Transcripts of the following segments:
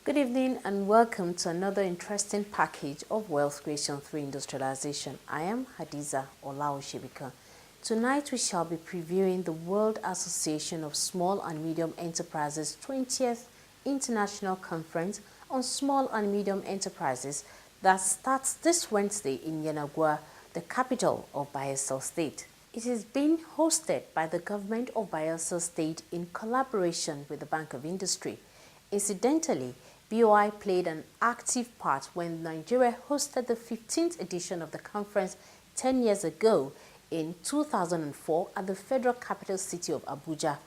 Good evening and welcome to another interesting package of wealth creation through industrialization. I am Hadiza Olaosebikan. Tonight we shall be previewing the World Association of Small and Medium Enterprises 20th International Conference on Small and Medium Enterprises that starts this Wednesday in Yenagoa, the capital of Bayelsa State. It is being hosted by the government of Bayelsa State in collaboration with the Bank of Industry. Incidentally, BOI played an active part when Nigeria hosted the 15th edition of the conference 10 years ago in 2004 at the federal capital city of Abuja.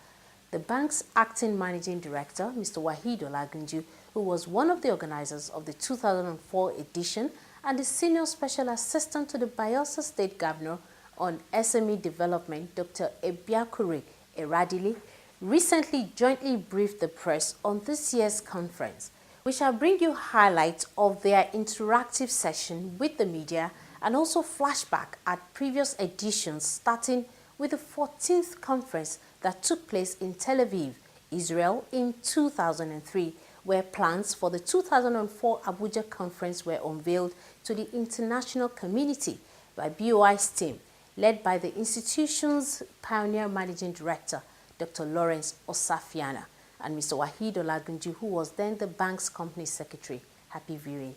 The bank's acting managing director, Mr. Wahid Olagunju, who was one of the organizers of the 2004 edition and the senior special assistant to the Bayelsa State Governor on SME development, Dr. Ebiakure Eradili, recently jointly briefed the press on this year's conference. We shall bring you highlights of their interactive session with the media and also flashback at previous editions, starting with the 14th conference that took place in Tel Aviv, Israel in 2003, where plans for the 2004 Abuja conference were unveiled to the international community by BOI's team, led by the institution's pioneer managing director, Dr. Lawrence Osafiana, and Mr. Wahid Olagunju, who was then the bank's company secretary. Happy viewing.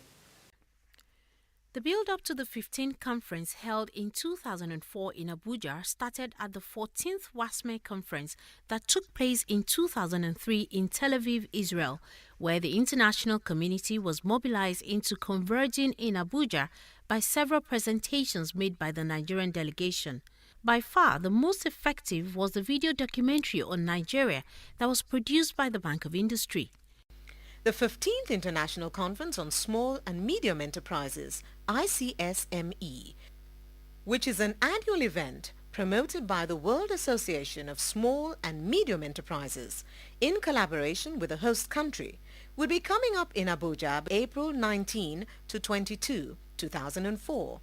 The build-up to the 15th conference held in 2004 in Abuja started at the 14th Wasme conference that took place in 2003 in Tel Aviv, Israel, where the international community was mobilized into converging in Abuja by several presentations made by the Nigerian delegation. By far, the most effective was the video documentary on Nigeria that was produced by the Bank of Industry. The 15th International Conference on Small and Medium Enterprises, ICSME, which is an annual event promoted by the World Association of Small and Medium Enterprises in collaboration with the host country, will be coming up in Abuja April 19 to 22, 2004.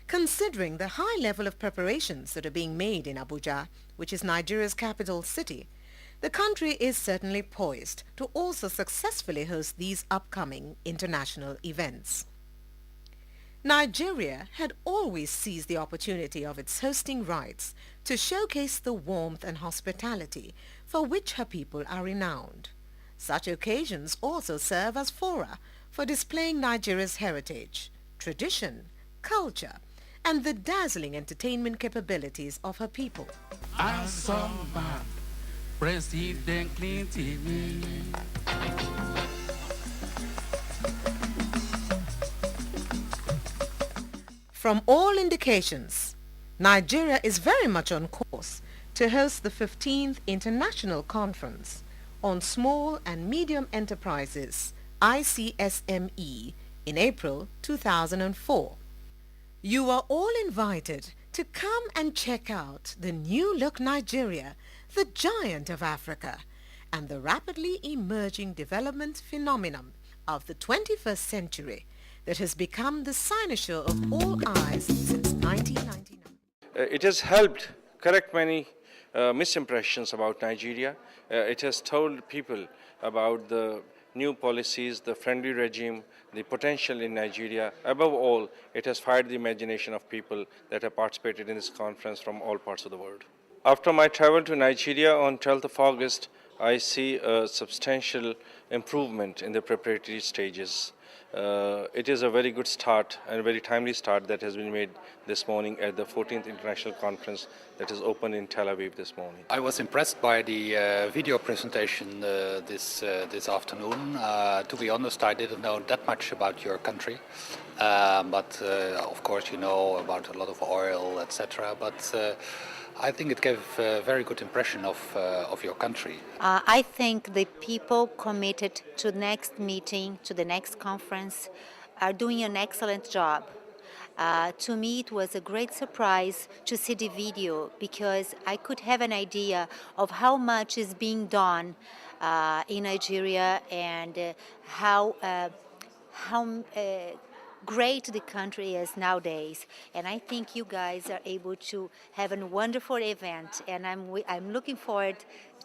Considering the high level of preparations that are being made in Abuja, which is Nigeria's capital city, the country is certainly poised to also successfully host these upcoming international events. Nigeria had always seized the opportunity of its hosting rights to showcase the warmth and hospitality for which her people are renowned. Such occasions also serve as fora for displaying Nigeria's heritage, tradition, culture, and the dazzling entertainment capabilities of her people. President Clinton. From all indications, Nigeria is very much on course to host the 15th International Conference on Small and Medium Enterprises, ICSME, in April 2004. You are all invited to come and check out the new-look Nigeria, the giant of Africa, and the rapidly emerging development phenomenon of the 21st century that has become the cynosure of all eyes since 1999. It has helped correct many misimpressions about Nigeria. It has told people about the new policies, the friendly regime, the potential in Nigeria. Above all, it has fired the imagination of people that have participated in this conference from all parts of the world. After my travel to Nigeria on 12th of August, I see a substantial improvement in the preparatory stages. It is a very good start and a very timely start that has been made this morning at the 14th International Conference that is open in Tel Aviv this morning. I was impressed by the video presentation this afternoon. To be honest, I didn't know that much about your country, but of course you know about a lot of oil, etc. But I think it gave a very good impression of your country. I think the people committed to the next meeting, to the next conference, are doing an excellent job. To me, it was a great surprise to see the video because I could have an idea of how much is being done in Nigeria and how great the country is nowadays. And I think you guys are able to have a wonderful event, and I'm looking forward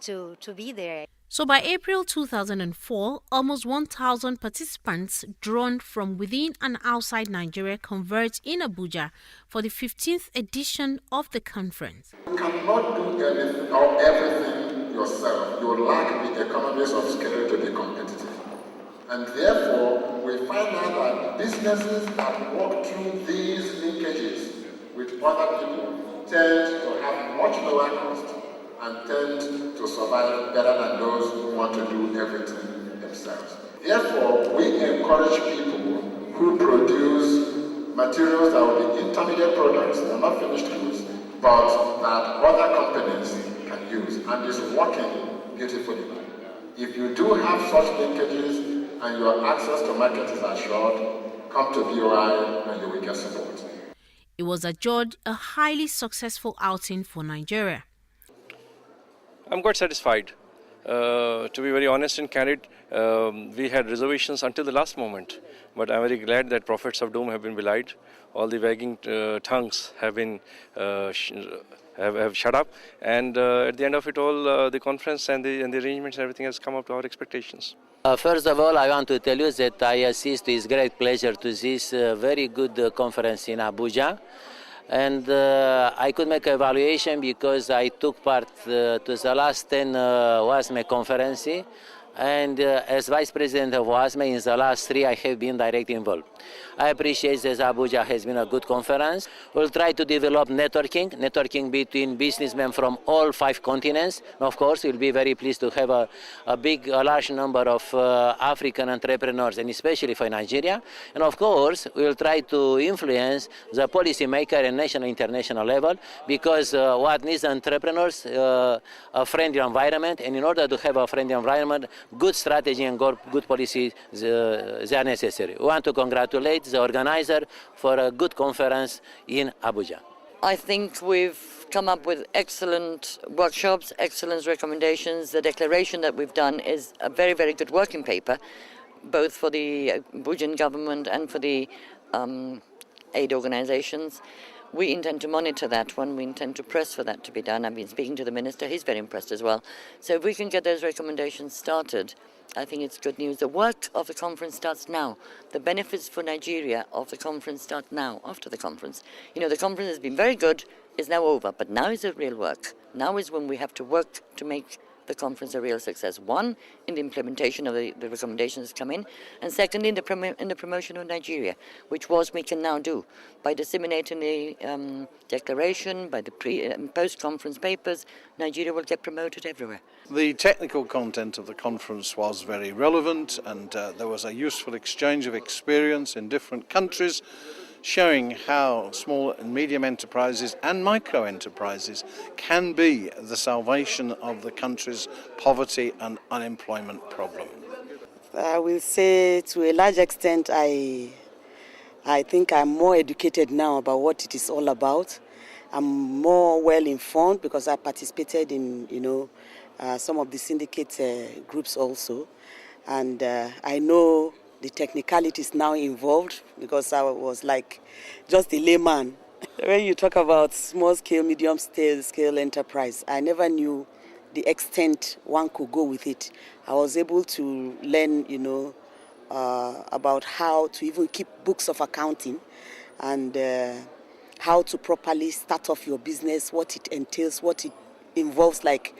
to be there. So by April 2004, almost 1,000 participants drawn from within and outside Nigeria converged in Abuja for the 15th edition of the conference. You cannot do anything or everything yourself. You lack the economies of scale to be competitive. And therefore, we find out that businesses that work through these linkages with other people tend to have much lower cost and tend to survive better than those who want to do everything themselves. Therefore, we encourage people who produce materials that will be intermediate products, they're not finished goods, but that other companies can use, and is working beautifully. If you do have such linkages and your access to market is assured, come to BOI and you will get support. It was adjudged a highly successful outing for Nigeria. I'm quite satisfied. To be very honest and candid, we had reservations until the last moment. But I'm very glad that prophets of doom have been belied. All the wagging tongues have been have shut up. And at the end of it all, the conference and the arrangements and everything has come up to our expectations. First of all, I want to tell you that I assist with great pleasure to this very good conference in Abuja. And I could make an evaluation because I took part to the last 10 Wasme conferences, and as Vice President of Wasme in the last 3 I have been directly involved. I appreciate that Abuja has been a good conference. We'll try to develop networking between businessmen from all 5 continents. And of course, we'll be very pleased to have a large number of African entrepreneurs, and especially for Nigeria. And of course, we'll try to influence the policymaker at national, international level, because what needs entrepreneurs, a friendly environment, and in order to have a friendly environment, good strategy and good policies they are necessary. We want to congratulate the organizer for a good conference in Abuja. I think we've come up with excellent workshops, excellent recommendations. The declaration that we've done is a very, very good working paper, both for the Abujan government and for the aid organizations. We intend to monitor that one. We intend to press for that to be done. I've been speaking to the minister. He's very impressed as well. So if we can get those recommendations started, I think it's good news. The work of the conference starts now. The benefits for Nigeria of the conference start now, after the conference. You know, the conference has been very good, it's now over, but now is the real work. Now is when we have to work to make the conference a real success. One, in the implementation of the recommendations come in, and second, in the promotion of Nigeria, which Wasme can now do by disseminating the declaration, by the pre- and post-conference papers. Nigeria will get promoted everywhere. The technical content of the conference was very relevant, and there was a useful exchange of experience in different countries, showing how small and medium enterprises and micro enterprises can be the salvation of the country's poverty and unemployment problem. I will say to a large extent I think I'm more educated now about what it is all about. I'm more well informed because I participated in some of the syndicate groups also, and I know the technicalities now involved because I was like just a layman. When you talk about small scale, medium scale enterprise, I never knew the extent one could go with it. I was able to learn, about how to even keep books of accounting and how to properly start off your business, what it entails, what it involves, like,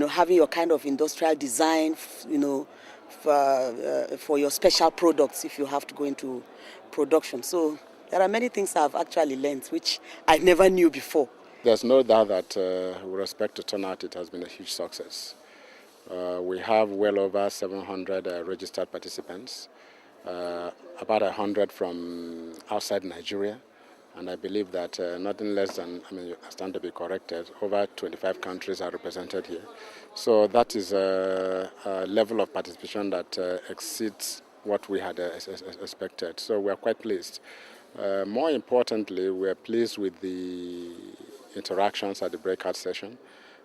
having your kind of industrial design, for your special products if you have to go into production. So there are many things I've actually learned which I never knew before. There's no doubt that with respect to turnout, it has been a huge success. We have well over 700 registered participants, about 100 from outside Nigeria, and I believe that nothing less than, I stand to be corrected, over 25 countries are represented here. So that is a level of participation that exceeds what we had expected. So we are quite pleased. More importantly, we are pleased with the interactions at the breakout session.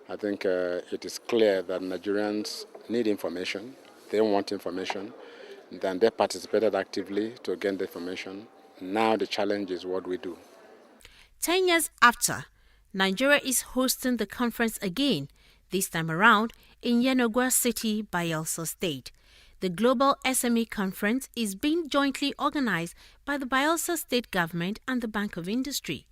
I think it is clear that Nigerians need information. They want information. Then they participated actively to gain the information. Now the challenge is what we do. 10 years after, Nigeria is hosting the conference again, this time around in Yenagoa City, Bayelsa State. The Global SME Conference is being jointly organized by the Bayelsa State Government and the Bank of Industry.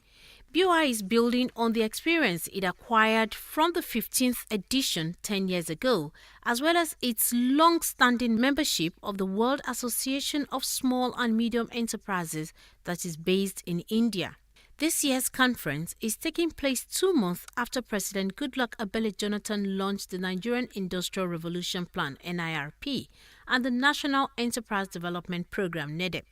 BOI is building on the experience it acquired from the 15th edition 10 years ago, as well as its long-standing membership of the World Association of Small and Medium Enterprises that is based in India. This year's conference is taking place 2 months after President Goodluck Ebele Jonathan launched the Nigerian Industrial Revolution Plan (NIRP) and the National Enterprise Development Program (NEDEP).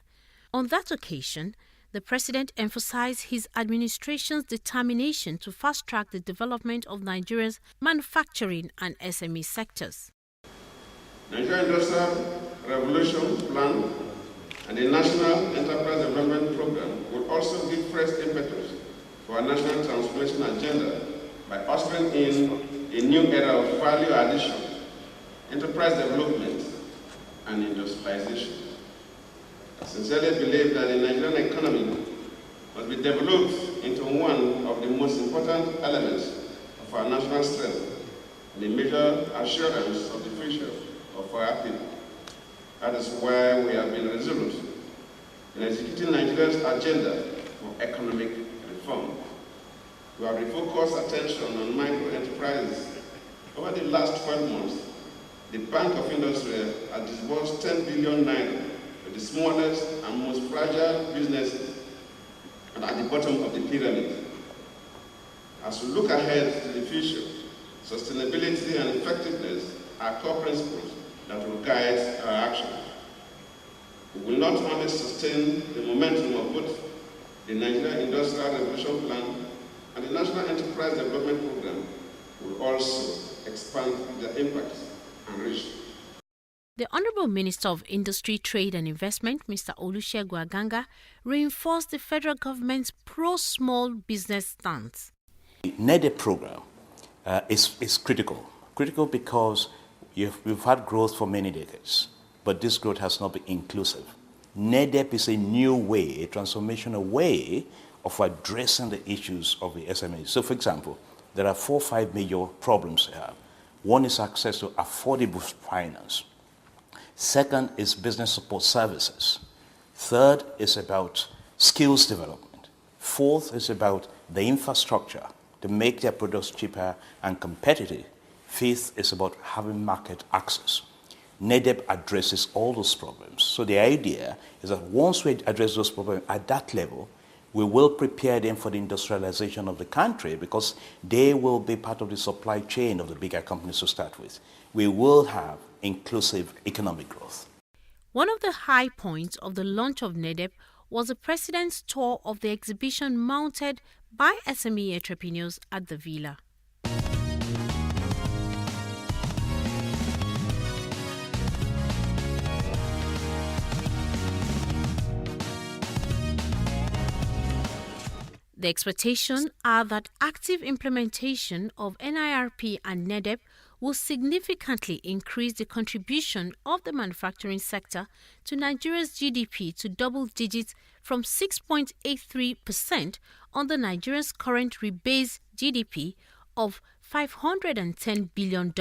On that occasion, the President emphasized his administration's determination to fast-track the development of Nigeria's manufacturing and SME sectors. Nigerian Industrial Revolution Plan and the National Enterprise Development Program will also give fresh impetus to our national transformation agenda by ushering in a new era of value addition, enterprise development, and industrialization. I sincerely believe that the Nigerian economy must be developed into one of the most important elements of our national strength and a major assurance of the future of our people. That is why we have been resolute in executing Nigeria's agenda for economic reform. We have refocused attention on micro enterprises. Over the last 12 months, the Bank of Industry has disbursed 10 billion naira to the smallest and most fragile businesses and at the bottom of the pyramid. As we look ahead to the future, sustainability and effectiveness are core principles that will guide our action. We will not only sustain the momentum of both the Nigerian Industrial Revolution Plan and the National Enterprise Development Program, we will also expand their impact and reach. The Honorable Minister of Industry, Trade and Investment, Mr. Olusegun Aganga, reinforced the federal government's pro-small business stance. The NEDEP program is critical. Critical because we've had growth for many decades, but this growth has not been inclusive. NEDEP is a new way, a transformational way of addressing the issues of the SMEs. So, for example, there are 4 or 5 major problems here. One is access to affordable finance. Second is business support services. Third is about skills development. Fourth is about the infrastructure to make their products cheaper and competitive. Fifth is about having market access. NEDEP addresses all those problems. So the idea is that once we address those problems at that level, we will prepare them for the industrialization of the country because they will be part of the supply chain of the bigger companies to start with. We will have inclusive economic growth. One of the high points of the launch of NEDEP was the President's tour of the exhibition mounted by SME entrepreneurs at the Villa. The expectations are that active implementation of NIRP and NEDEP will significantly increase the contribution of the manufacturing sector to Nigeria's GDP to double digits from 6.83% on the Nigeria's current rebased GDP of $510 billion,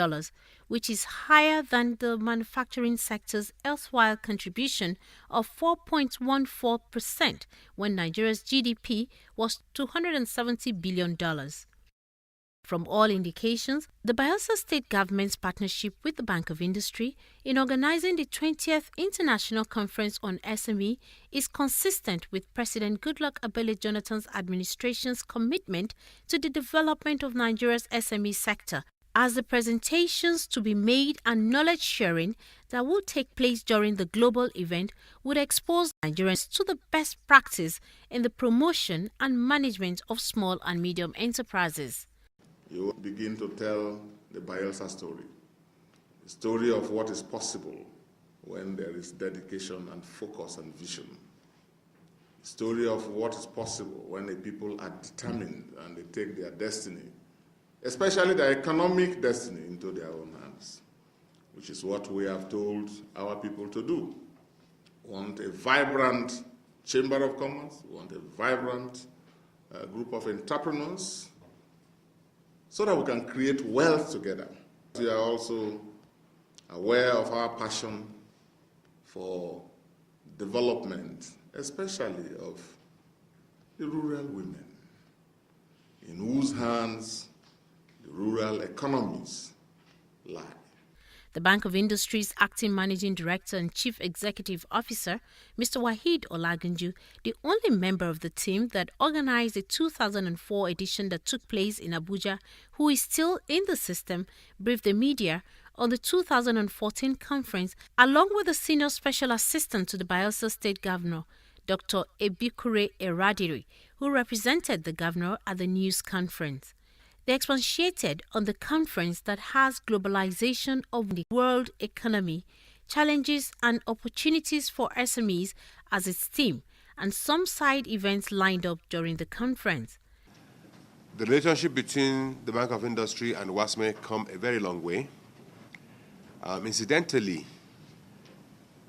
which is higher than the manufacturing sector's erstwhile contribution of 4.14% when Nigeria's GDP was $270 billion. From all indications, the Bayelsa State Government's partnership with the Bank of Industry in organizing the 20th International Conference on SME is consistent with President Goodluck Ebele Jonathan's administration's commitment to the development of Nigeria's SME sector, as the presentations to be made and knowledge sharing that will take place during the global event would expose Nigerians to the best practice in the promotion and management of small and medium enterprises. You will begin to tell the Bayelsa story, the story of what is possible when there is dedication and focus and vision, the story of what is possible when the people are determined and they take their destiny, especially their economic destiny, into their own hands, which is what we have told our people to do. We want a vibrant Chamber of Commerce, we want a vibrant group of entrepreneurs, so that we can create wealth together. We are also aware of our passion for development, especially of the rural women, in whose hands the rural economies lie. The Bank of Industry's acting managing director and chief executive officer, Mr. Waheed Olagunju, the only member of the team that organized the 2004 edition that took place in Abuja, who is still in the system, briefed the media on the 2014 conference, along with the senior special assistant to the Bayelsa State Governor, Dr. Ebikure Eradiri, who represented the governor at the news conference. They expatiated on the conference that has globalization of the world economy, challenges and opportunities for SMEs as its theme, and some side events lined up during the conference. The relationship between the Bank of Industry and Wasme come a very long way. Incidentally,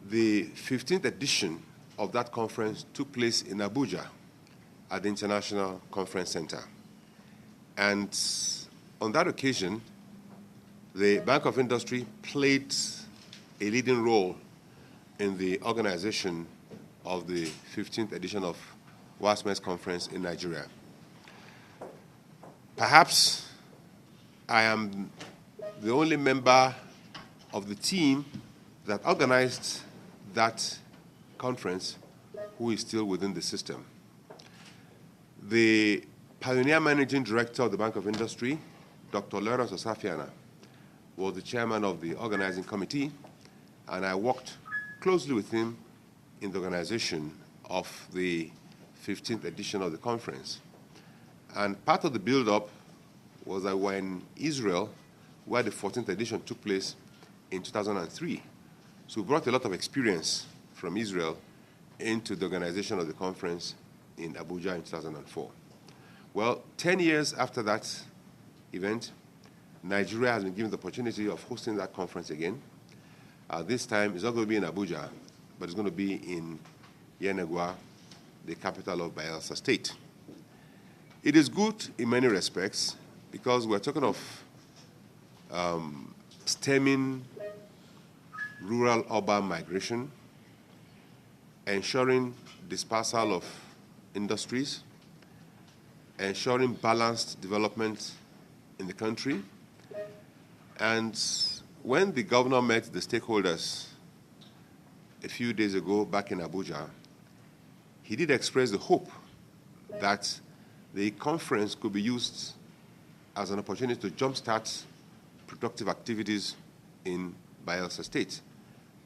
the 15th edition of that conference took place in Abuja at the International Conference Center. And on that occasion, the Bank of Industry played a leading role in the organization of the 15th edition of Wasme's conference in Nigeria. Perhaps I am the only member of the team that organized that conference who is still within the system. The pioneer managing director of the Bank of Industry, Dr. Olaosebikan, was the chairman of the organizing committee, and I worked closely with him in the organization of the 15th edition of the conference. And part of the build-up was that when Israel, where the 14th edition took place in 2003, so we brought a lot of experience from Israel into the organization of the conference in Abuja in 2004. Well, 10 years after that event, Nigeria has been given the opportunity of hosting that conference again. This time, it's not going to be in Abuja, but it's going to be in Yenagoa, the capital of Bayelsa State. It is good in many respects because we're talking of stemming rural-urban migration, ensuring dispersal of industries, ensuring balanced development in the country. And when the governor met the stakeholders a few days ago back in Abuja, he did express the hope that the conference could be used as an opportunity to jumpstart productive activities in Bayelsa State,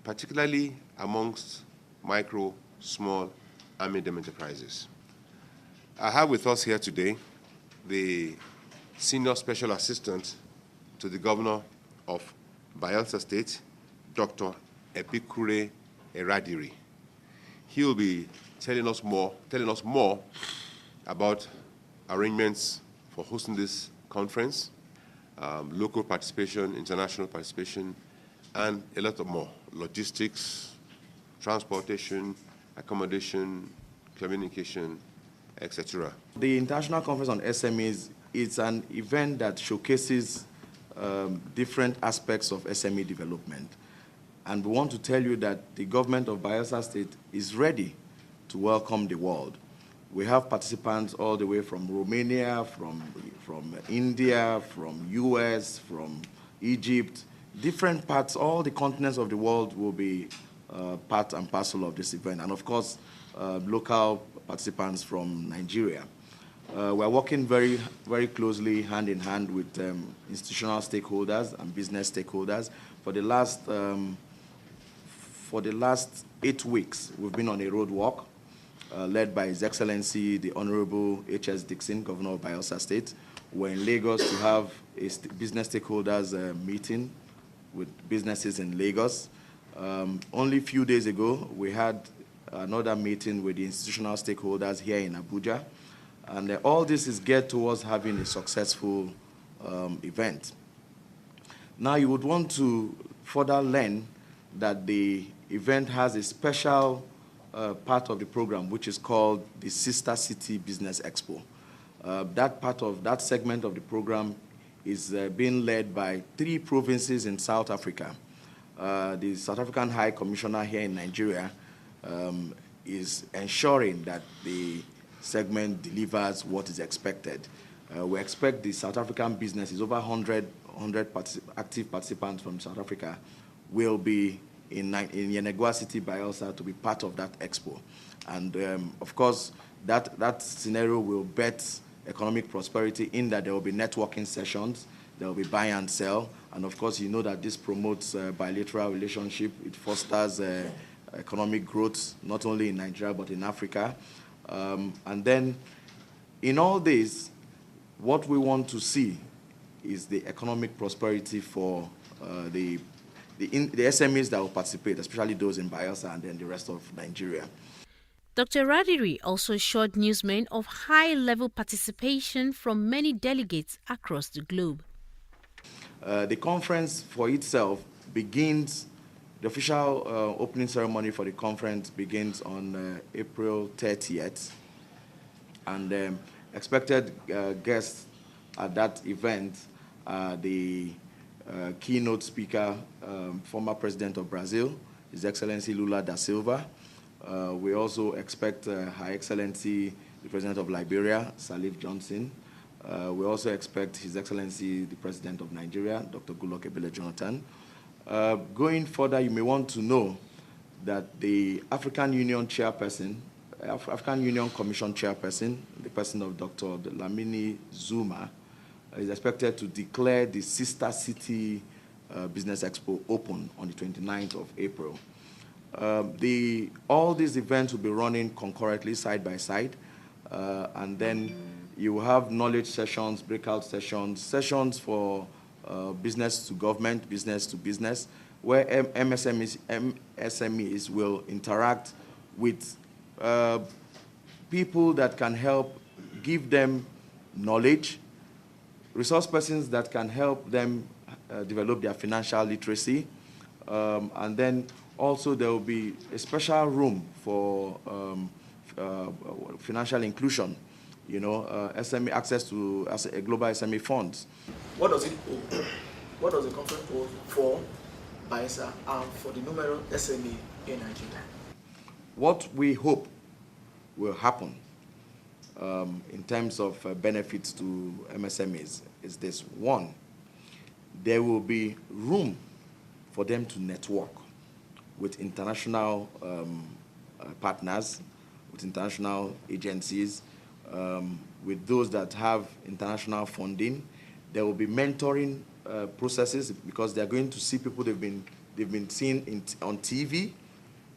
particularly amongst micro, small, and medium enterprises. I have with us here today the Senior Special Assistant to the Governor of Bayelsa State, Dr. Ebikure Eradiri. He will be telling us more about arrangements for hosting this conference, local participation, international participation, and a lot of more: logistics, transportation, accommodation, communication, etc. The International Conference on SMEs is an event that showcases different aspects of SME development. And we want to tell you that the government of Bayelsa State is ready to welcome the world. We have participants all the way from Romania, from India, from US, from Egypt. Different parts, all the continents of the world will be part and parcel of this event. And of course, local participants from Nigeria. We're working very, very closely hand in hand with institutional stakeholders and business stakeholders. For the last 8 weeks, we've been on a road walk led by His Excellency, the Honorable H.S. Dixon, Governor of Bayelsa State. We're in Lagos to have a business stakeholders meeting with businesses in Lagos. Only a few days ago, we had another meeting with the institutional stakeholders here in Abuja. And all this is geared towards having a successful event. Now, you would want to further learn that the event has a special part of the program, which is called the Sister City Business Expo. That segment of the program is being led by 3 provinces in South Africa. The South African High Commissioner here in Nigeria is ensuring that the segment delivers what is expected. We expect the South African businesses, over 100 active participants from South Africa, will be in Yenegua City, Bayelsa, to be part of that expo. And of course, that scenario will bet economic prosperity in that there will be networking sessions, there will be buy and sell, and of course, you know that this promotes bilateral relationship. It fosters economic growth, not only in Nigeria, but in Africa. And then, in all this, what we want to see is the economic prosperity for the SMEs that will participate, especially those in Bayelsa and then the rest of Nigeria. Dr. Radiri also assured newsmen of high-level participation from many delegates across the globe. The conference for itself begins, the official opening ceremony for the conference begins on April 30th. And expected guests at that event are the keynote speaker, former President of Brazil, His Excellency Lula da Silva. We also expect Her Excellency, the President of Liberia, Salif Johnson. We also expect His Excellency, the President of Nigeria, Dr. Goodluck Ebele Jonathan. Going further, you may want to know that the African Union Chairperson, African Union Commission Chairperson, the person of Dr. Lamini Zuma, is expected to declare the Sister City Business Expo open on the 29th of April. All these events will be running concurrently, side by side, and then you will have knowledge sessions, breakout sessions, sessions for business to government, business to business, where MSMEs will interact with people that can help give them knowledge, resource persons that can help them develop their financial literacy, and then also there will be a special room for financial inclusion, you know, SME access to a global SME funds. What does it hold? What does the conference hold for Bayelsa and for the numerous SME in Nigeria? What we hope will happen in terms of benefits to MSMEs is this. One, there will be room for them to network with international partners, with international agencies, with those that have international funding. There will be mentoring processes because they're going to see people they've been seeing on TV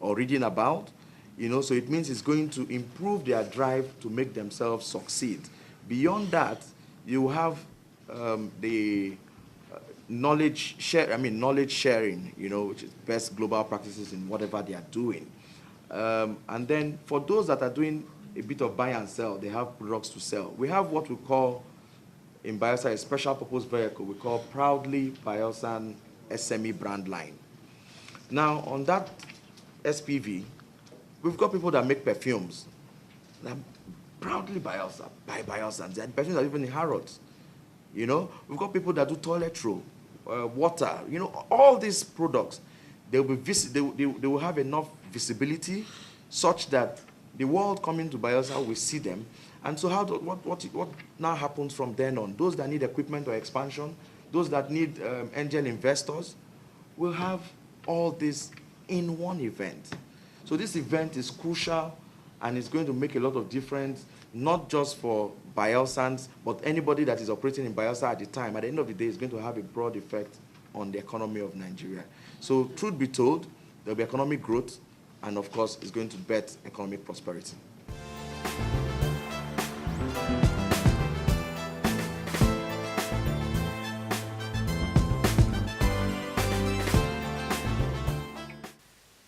or reading about. You know, so it means it's going to improve their drive to make themselves succeed. Beyond that, you have the knowledge sharing, you know, which is best global practices in whatever they are doing. And then for those that are doing a bit of buy and sell, they have products to sell. We have what we call in Bayelsa a special purpose vehicle we call Proudly Bayelsan SME brand line. Now, on that SPV, we've got people that make perfumes. They're proudly Bayelsa, by Bayelsans. The perfumes are even in Harrods. You know, we've got people that do toilet roll, water. You know, all these products, they will have enough visibility such that the world coming to Bayelsa will see them. And so what now happens from then on? Those that need equipment or expansion, those that need angel investors, will have all this in one event. So this event is crucial and it's going to make a lot of difference, not just for Bayelsans, but anybody that is operating in Bayelsa at the time. At the end of the day, it's going to have a broad effect on the economy of Nigeria. So truth be told, there'll be economic growth, and of course, it's going to bet economic prosperity.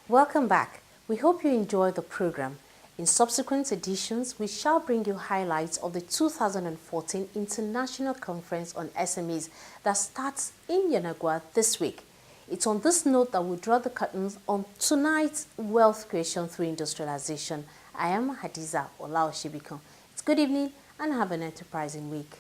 Welcome back. We hope you enjoyed the program. In subsequent editions, we shall bring you highlights of the 2014 International Conference on SMEs that starts in Yenegua this week. It's on this note that we draw the curtains on tonight's Wealth Creation through Industrialization. I am Hadiza Olaosebikan. It's good evening and have an enterprising week.